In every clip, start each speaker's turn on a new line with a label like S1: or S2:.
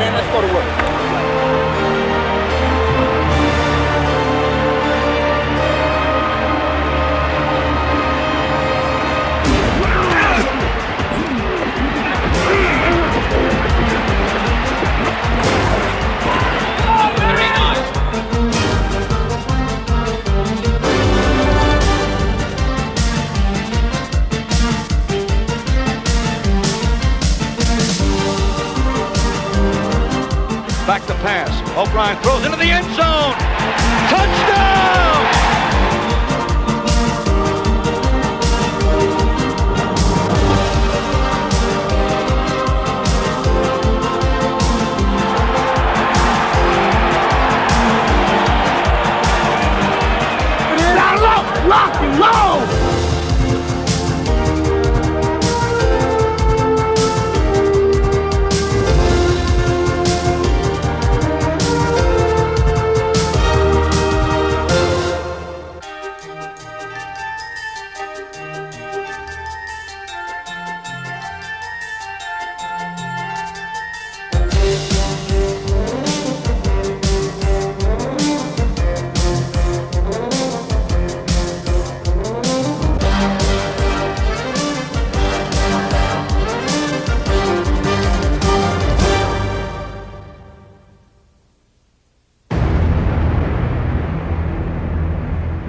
S1: man. Let's go to work.
S2: Back to pass. O'Brien throws into the end zone. Touchdown!
S3: Down low! Lock and low!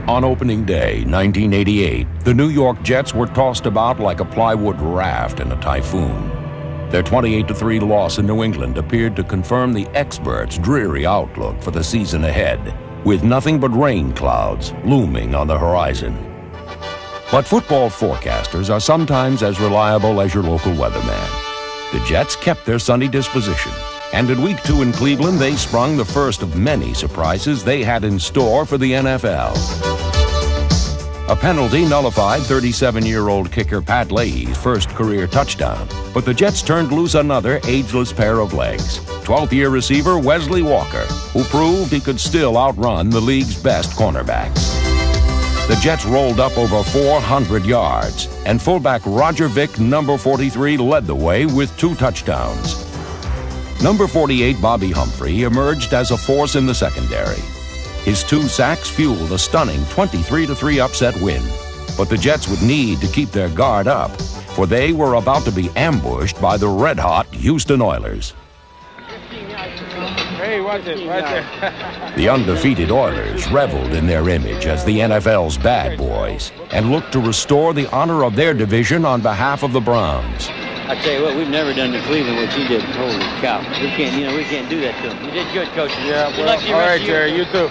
S4: On opening day, 1988, the New York Jets were tossed about like a plywood raft in a typhoon. Their 28-3 loss in New England appeared to confirm the experts' dreary outlook for the season ahead, with nothing but rain clouds looming on the horizon. But football forecasters are sometimes as reliable as your local weatherman. The Jets kept their sunny disposition, and in Week 2 in Cleveland, they sprung the first of many surprises they had in store for the NFL. A penalty nullified 37-year-old kicker Pat Leahy's first career touchdown, but the Jets turned loose another ageless pair of legs, 12th-year receiver Wesley Walker, who proved he could still outrun the league's best cornerbacks. The Jets rolled up over 400 yards, and fullback Roger Vick, number 43, led the way with 2 touchdowns. Number 48, Bobby Humphrey, emerged as a force in the secondary. His 2 sacks fueled a stunning 23-3 upset win. But the Jets would need to keep their guard up, for they were about to be ambushed by the red-hot Houston Oilers.
S5: Hey, watch it, right there.
S4: The undefeated Oilers reveled in their image as the NFL's bad boys and looked to restore the honor of their division on behalf of the Browns.
S6: I tell you what, we've never done to Cleveland what you did. Holy cow. We can't do that to them. You did good, Coach.
S5: Yeah, well, all right, Jerry, you too.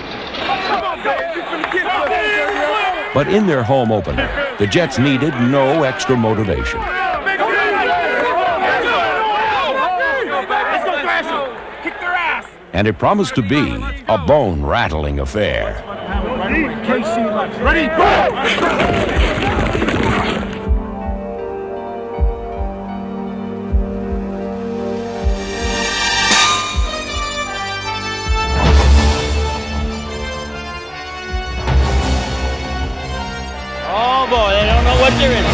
S4: But in their home opener, the Jets needed no extra motivation. And it promised to be a bone-rattling affair.
S3: Ready?
S6: Oh, boy, they don't know what they're into.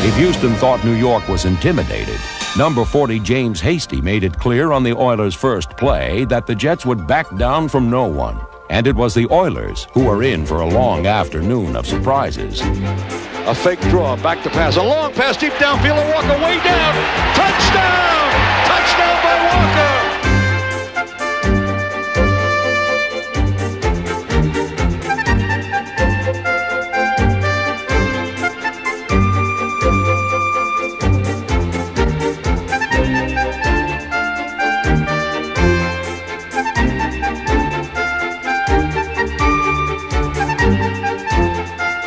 S4: If Houston thought New York was intimidated, number 40 James Hasty made it clear on the Oilers' first play that the Jets would back down from no one. And it was the Oilers who were in for a long afternoon of surprises.
S2: A fake draw, back to pass. A long pass deep downfield, and Walker way down. Touchdown! Touchdown by Walker!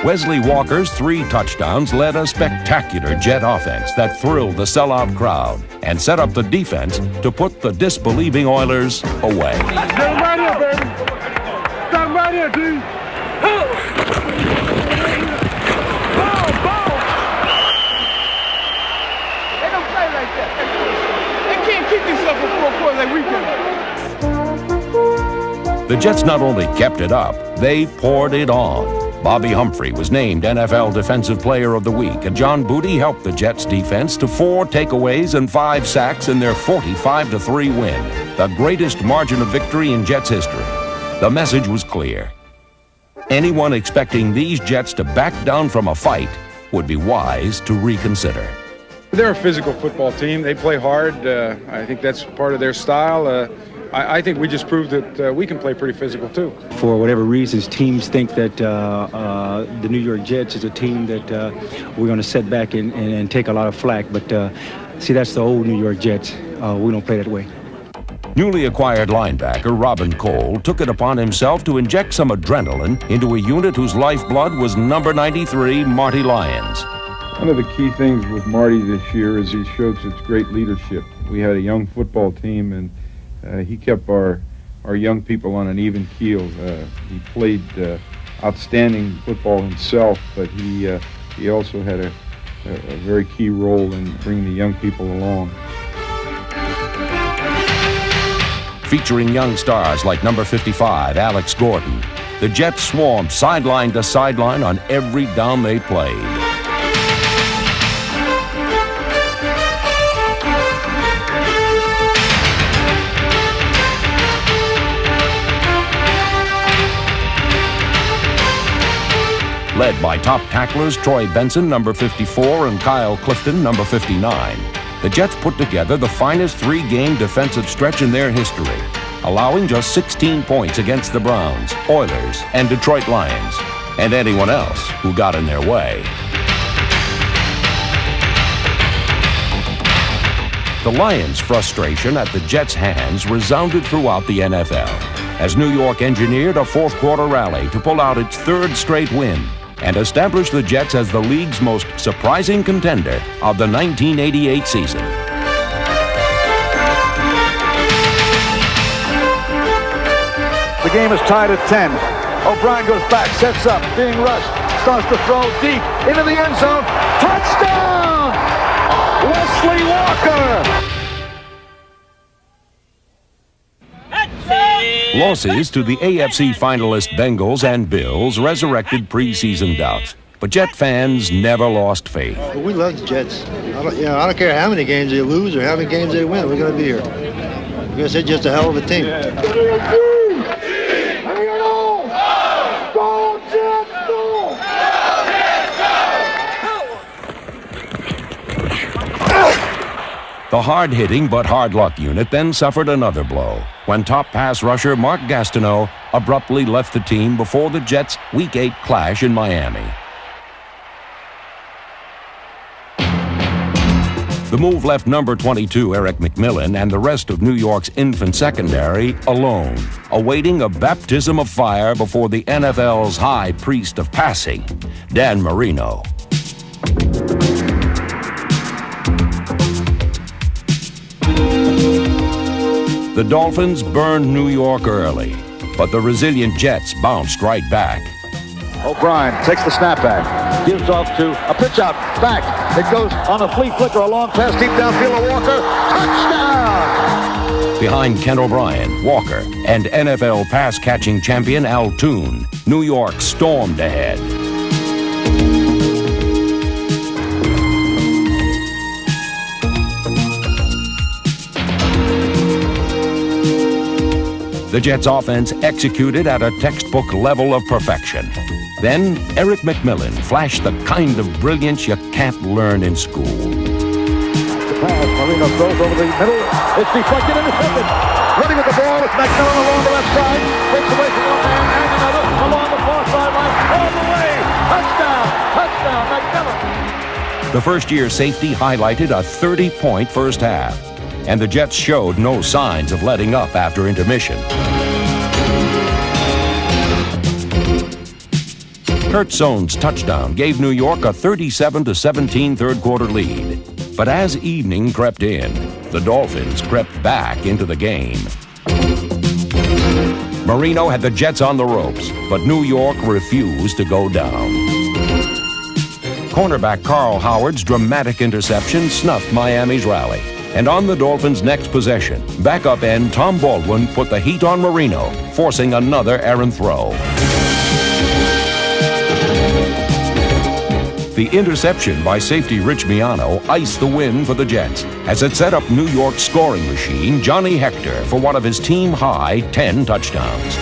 S4: Wesley Walker's 3 touchdowns led a spectacular Jet offense that thrilled the sellout crowd and set up the defense to put the disbelieving Oilers away.
S3: Stand right here, baby. Stand right here, dude. Ball. They don't play like that. They can't keep themselves in 4 quarters like we can.
S4: The Jets not only kept it up, they poured it on. Bobby Humphrey was named NFL Defensive Player of the Week, and John Booty helped the Jets defense to 4 takeaways and 5 sacks in their 45-3 win, the greatest margin of victory in Jets history. The message was clear. Anyone expecting these Jets to back down from a fight would be wise to reconsider.
S1: They're a physical football team. They play hard. I think that's part of their style. I think we just proved that we can play pretty physical, too.
S7: For whatever reasons, teams think that the New York Jets is a team that we're going to set back and take a lot of flack. But, see, that's the old New York Jets. We don't play that way.
S4: Newly acquired linebacker Robin Cole took it upon himself to inject some adrenaline into a unit whose lifeblood was number 93, Marty Lyons.
S8: One of the key things with Marty this year is he showed such great leadership. We had a young football team, and he kept our young people on an even keel. He played outstanding football himself, but he also had a very key role in bringing the young people along.
S4: Featuring young stars like number 55, Alex Gordon, the Jets swarmed sideline to sideline on every down they played. Led by top tacklers Troy Benson, number 54, and Kyle Clifton, number 59. The Jets put together the finest 3-game defensive stretch in their history, allowing just 16 points against the Browns, Oilers, and Detroit Lions, and anyone else who got in their way. The Lions' frustration at the Jets' hands resounded throughout the NFL, as New York engineered a fourth-quarter rally to pull out its 3rd straight win and establish the Jets as the league's most surprising contender of the 1988 season.
S2: The game is tied at 10. O'Brien goes back, sets up, being rushed, starts to throw deep into the end zone. Touchdown! Wesley Walker!
S4: Losses to the AFC finalist Bengals and Bills resurrected preseason doubts, but Jet fans never lost faith.
S9: Well, we love the Jets. I don't care how many games they lose or how many games they win. We're going to be here. Because they're just a hell of a team.
S4: The hard-hitting but hard-luck unit then suffered another blow when top pass rusher Mark Gastineau abruptly left the team before the Jets' Week 8 clash in Miami. The move left number 22 Eric McMillan and the rest of New York's infant secondary alone, awaiting a baptism of fire before the NFL's high priest of passing, Dan Marino. The Dolphins burned New York early, but the resilient Jets bounced right back.
S2: O'Brien takes the snap back, gives off to a pitch out, back. It goes on a flea flicker, a long pass deep downfield to Walker. Touchdown!
S4: Behind Ken O'Brien, Walker, and NFL pass-catching champion Al Toon, New York stormed ahead. The Jets' offense executed at a textbook level of perfection. Then, Eric McMillan flashed the kind of brilliance you can't learn in school.
S2: The pass, Marino throws over the middle. It's deflected, intercepted. Running with the ball is McMillan along the left side. Breaks away from one man and another along the far sideline. All the way. Touchdown. Touchdown, McMillan.
S4: The first-year safety highlighted a 30-point first half, and the Jets showed no signs of letting up after intermission. Kurt Sohn's touchdown gave New York a 37-17 third-quarter lead. But as evening crept in, the Dolphins crept back into the game. Marino had the Jets on the ropes, but New York refused to go down. Cornerback Carl Howard's dramatic interception snuffed Miami's rally. And on the Dolphins' next possession, backup end Tom Baldwin put the heat on Marino, forcing another errant throw. The interception by safety Rich Miano iced the win for the Jets as it set up New York's scoring machine, Johnny Hector, for one of his team-high 10 touchdowns.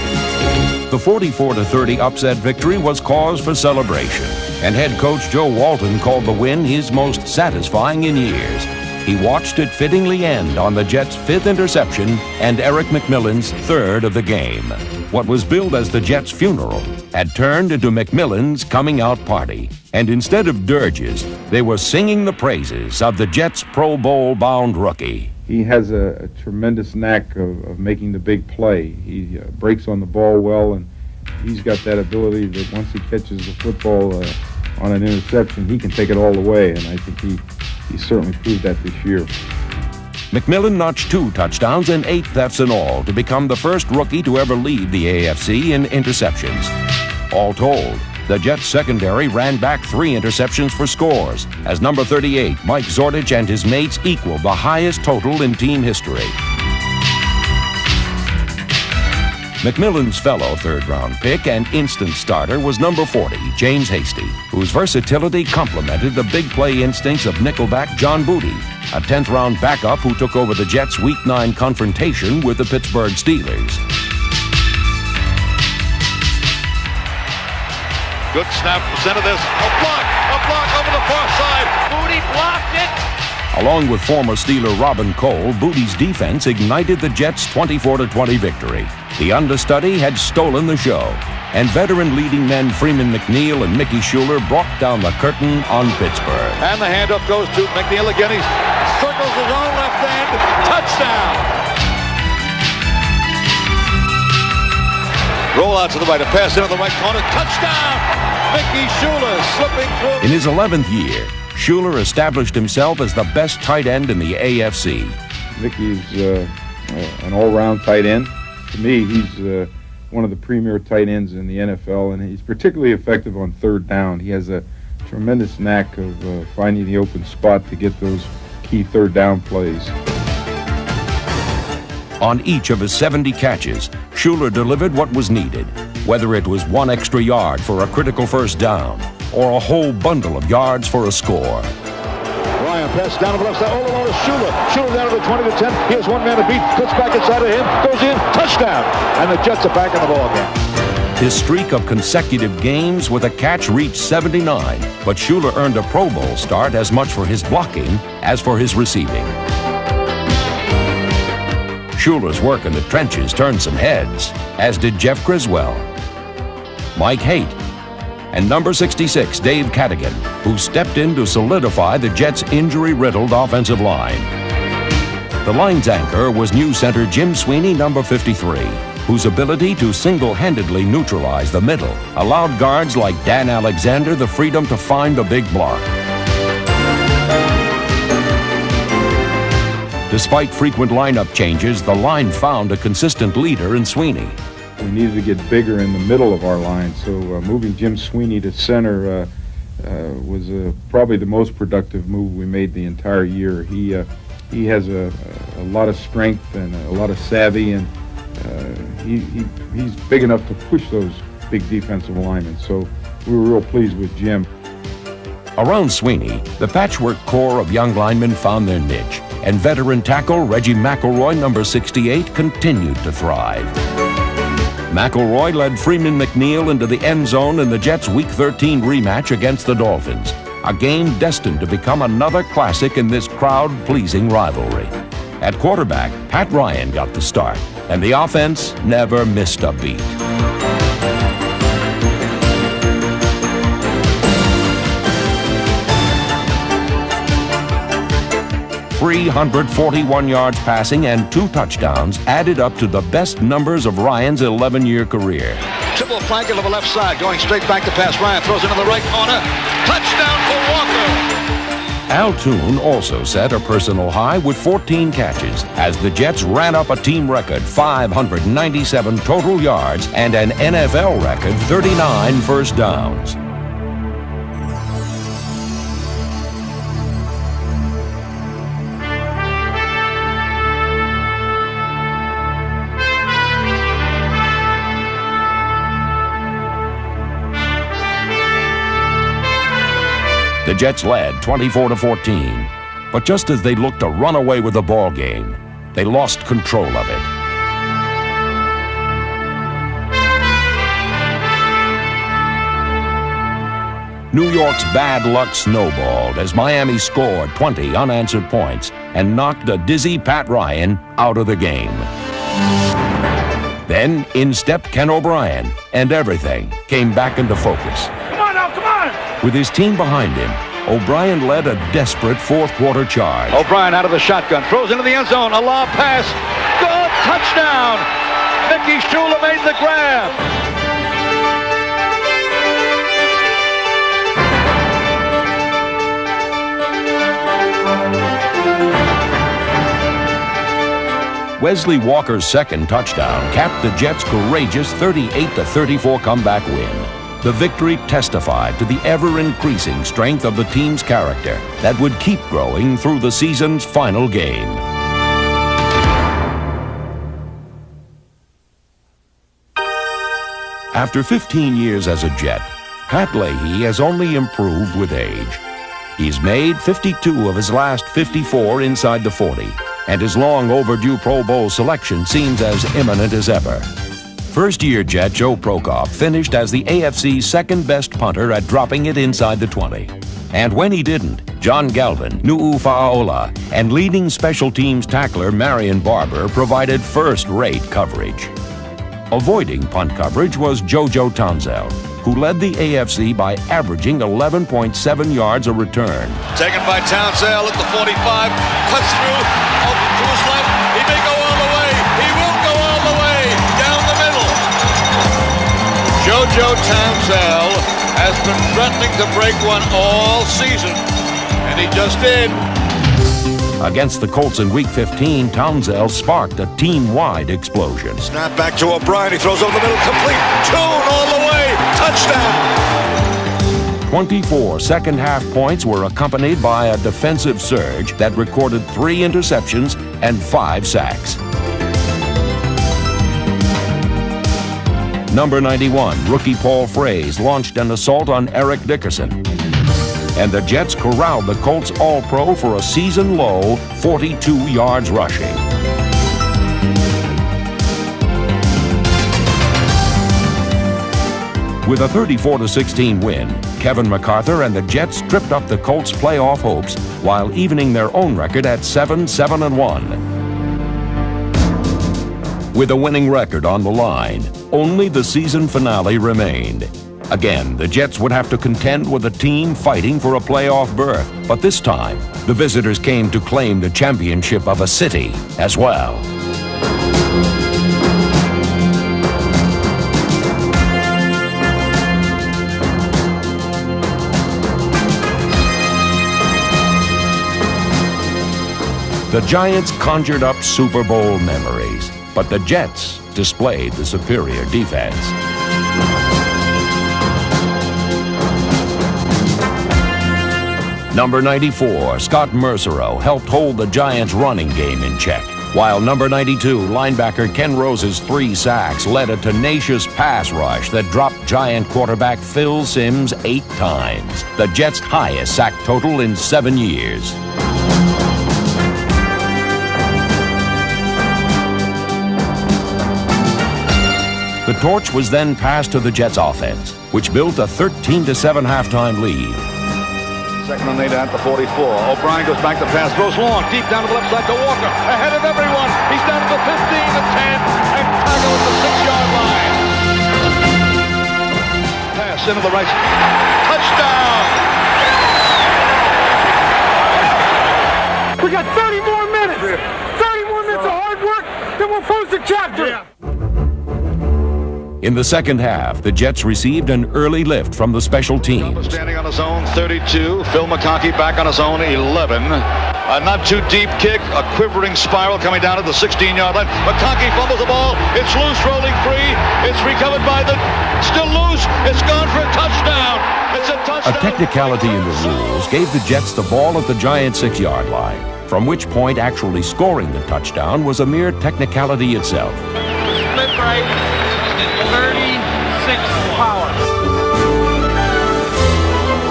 S4: The 44-30 upset victory was cause for celebration, and head coach Joe Walton called the win his most satisfying in years. He watched it fittingly end on the Jets' 5th interception and Eric McMillan's 3rd of the game. What was billed as the Jets' funeral had turned into McMillan's coming-out party, and instead of dirges, they were singing the praises of the Jets' Pro Bowl-bound rookie.
S8: He has a tremendous knack of making the big play. He breaks on the ball well, and he's got that ability that once he catches the football on an interception, he can take it all the way, and I think he certainly proved that this year.
S4: McMillan notched 2 touchdowns and 8 thefts in all to become the first rookie to ever lead the AFC in interceptions. All told, the Jets secondary ran back 3 interceptions for scores, as number 38, Mike Zordich, and his mates equaled the highest total in team history. McMillan's fellow 3rd-round pick and instant starter was number 40, James Hasty, whose versatility complemented the big play instincts of nickelback John Booty, a 10th-round backup who took over the Jets' Week 9 confrontation with the Pittsburgh Steelers.
S2: Good snap, center this. A block over the far side.
S3: Booty blocked it.
S4: Along with former Steeler Robin Cole, Booty's defense ignited the Jets' 24-20 victory. The understudy had stolen the show, and veteran leading men Freeman McNeil and Mickey Schuler brought down the curtain on Pittsburgh.
S2: And the handoff goes to McNeil again. He circles his own left hand. Touchdown! Roll out to the right, a pass into the right corner. Touchdown! Mickey Schuler slipping through.
S4: In his 11th year, Schuler established himself as the best tight end in the AFC.
S8: Mickey's an all-round tight end. To me, he's one of the premier tight ends in the NFL, and he's particularly effective on 3rd down. He has a tremendous knack of finding the open spot to get those key 3rd down plays.
S4: On each of his 70 catches, Schuler delivered what was needed, whether it was 1 extra yard for a critical 1st down or a whole bundle of yards for a score.
S2: Ryan pass down to the left side, all along to Schuler. Schuler down to the 20 to 10. He has one man to beat. Cuts back inside of him. Goes in. Touchdown. And the Jets are back in the ball game.
S4: His streak of consecutive games with a catch reached 79, but Schuler earned a Pro Bowl start as much for his blocking as for his receiving. Schuler's work in the trenches turned some heads, as did Jeff Criswell, Mike Haight, and number 66, Dave Cadigan, who stepped in to solidify the Jets' injury-riddled offensive line. The line's anchor was new center Jim Sweeney, number 53, whose ability to single-handedly neutralize the middle allowed guards like Dan Alexander the freedom to find the big block. Despite frequent lineup changes, the line found a consistent leader in Sweeney.
S8: We needed to get bigger in the middle of our line, so moving Jim Sweeney to center was probably the most productive move we made the entire year. He has a lot of strength and a lot of savvy, and he's big enough to push those big defensive linemen, so we were real pleased with Jim.
S4: Around Sweeney, the patchwork core of young linemen found their niche, and veteran tackle Reggie McElroy, number 68, continued to thrive. McElroy led Freeman McNeil into the end zone in the Jets' Week 13 rematch against the Dolphins, a game destined to become another classic in this crowd-pleasing rivalry. At quarterback, Pat Ryan got the start, and the offense never missed a beat. 341 yards passing and 2 touchdowns added up to the best numbers of Ryan's 11-year career.
S2: Triple flanker to the left side, going straight back to pass. Ryan throws into the right corner. Touchdown for Walker.
S4: Al Toon also set a personal high with 14 catches as the Jets ran up a team record 597 total yards and an NFL record 39 first downs. The Jets led 24-14. But just as they looked to run away with the ball game, they lost control of it. New York's bad luck snowballed as Miami scored 20 unanswered points and knocked a dizzy Pat Ryan out of the game. Then in stepped Ken O'Brien, and everything came back into focus.
S3: Come on now, come on!
S4: With his team behind him, O'Brien led a desperate fourth-quarter charge.
S2: O'Brien out of the shotgun, throws into the end zone, a lob pass, good, touchdown! Mickey Shula made the grab.
S4: Wesley Walker's second touchdown capped the Jets' courageous 38-34 comeback win. The victory testified to the ever-increasing strength of the team's character that would keep growing through the season's final game. After 15 years as a Jet, Pat Leahy has only improved with age. He's made 52 of his last 54 inside the 40, and his long overdue Pro Bowl selection seems as imminent as ever. First-year Jet Joe Prokop finished as the AFC's second-best punter at dropping it inside the 20. And when he didn't, John Galvin, Nu'u Fa'aola, and leading special teams tackler Marion Barber provided first-rate coverage. Avoiding punt coverage was JoJo Townsell, who led the AFC by averaging 11.7 yards a return.
S2: Taken by Townsell at the 45, cuts through, open to his left, he may go all the way, he will go all the way, down the middle. JoJo Townsell has been threatening to break one all season, and he just did.
S4: Against the Colts in Week 15, Townsell sparked a team-wide explosion.
S2: Snap back to O'Brien, he throws over the middle, complete, Tune all the way, touchdown!
S4: 24 second-half points were accompanied by a defensive surge that recorded 3 interceptions and 5 sacks. Number 91, rookie Paul Fraze launched an assault on Eric Dickerson. And the Jets corralled the Colts All-Pro for a season-low 42 yards rushing. With a 34-16 win, Kevin McArthur and the Jets tripped up the Colts' playoff hopes while evening their own record at 7-7-1. With a winning record on the line, only the season finale remained. Again, the Jets would have to contend with a team fighting for a playoff berth, but this time, the visitors came to claim the championship of a city as well. The Giants conjured up Super Bowl memories, but the Jets displayed the superior defense. Number 94, Scott Mercereau, helped hold the Giants' running game in check, while number 92, linebacker Ken Rose's 3 sacks led a tenacious pass rush that dropped Giant quarterback Phil Simms 8 times, the Jets' highest sack total in 7 years. The torch was then passed to the Jets' offense, which built a 13-7 halftime lead.
S2: Second and 8 at the 44. O'Brien goes back to pass, throws long, deep down to the left side to Walker. Ahead of everyone. He's down to the 15, the 10, and tackled at the 6-yard line. Pass into the right side. Touchdown!
S3: We got 30 more minutes! 30 more minutes of hard work, then we'll close the chapter! Yeah.
S4: In the second half, the Jets received an early lift from the special teams.
S2: Standing on his own 32. Phil McConkey back on his own 11. A not too deep kick, a quivering spiral coming down to the 16-yard line. McConkey fumbles the ball. It's loose, rolling free. It's recovered by the... Still loose. It's gone for a touchdown. It's a touchdown.
S4: A technicality in the rules gave the Jets the ball at the Giants' 6-yard line, from which point actually scoring the touchdown was a mere technicality itself.
S3: Split right. 36 power.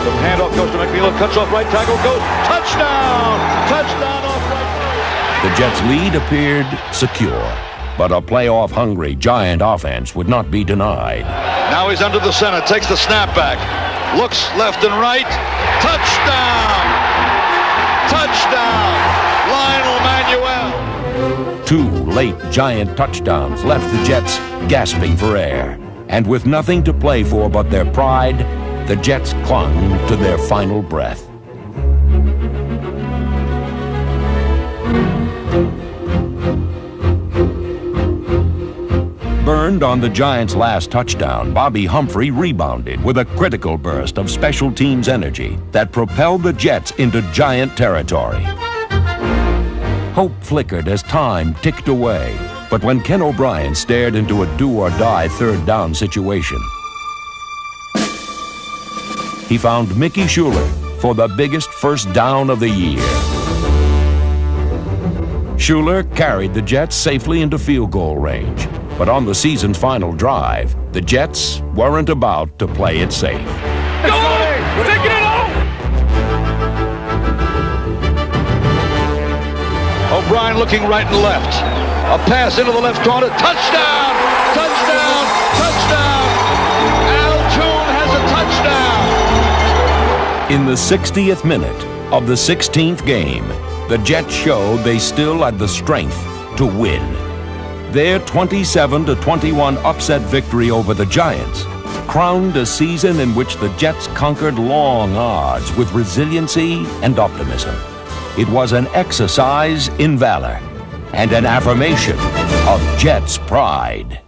S2: The Handoff goes to McNeil, cuts off right tackle, goes, touchdown! Touchdown off right.
S4: The Jets' lead appeared secure, but a playoff-hungry Giant offense would not be denied.
S2: Now he's under the center, takes the snap back, looks left and right, touchdown! Touchdown! Lionel Manuel!
S4: 2 late Giant touchdowns left the Jets gasping for air. And with nothing to play for but their pride, the Jets clung to their final breath. Burned on the Giants' last touchdown, Bobby Humphrey rebounded with a critical burst of special teams energy that propelled the Jets into Giant territory. Hope flickered as time ticked away, but when Ken O'Brien stared into a do-or-die third down situation, he found Mickey Schuler for the biggest first down of the year. Schuler carried the Jets safely into field goal range, but on the season's final drive, the Jets weren't about to play it safe.
S3: Go! Taking it home!
S2: O'Brien looking right and left. A pass into the left corner. Touchdown! Touchdown! Touchdown! Al Toon has a touchdown!
S4: In the 60th minute of the 16th game, the Jets showed they still had the strength to win. Their 27-21 upset victory over the Giants crowned a season in which the Jets conquered long odds with resiliency and optimism. It was an exercise in valor and an affirmation of Jets pride.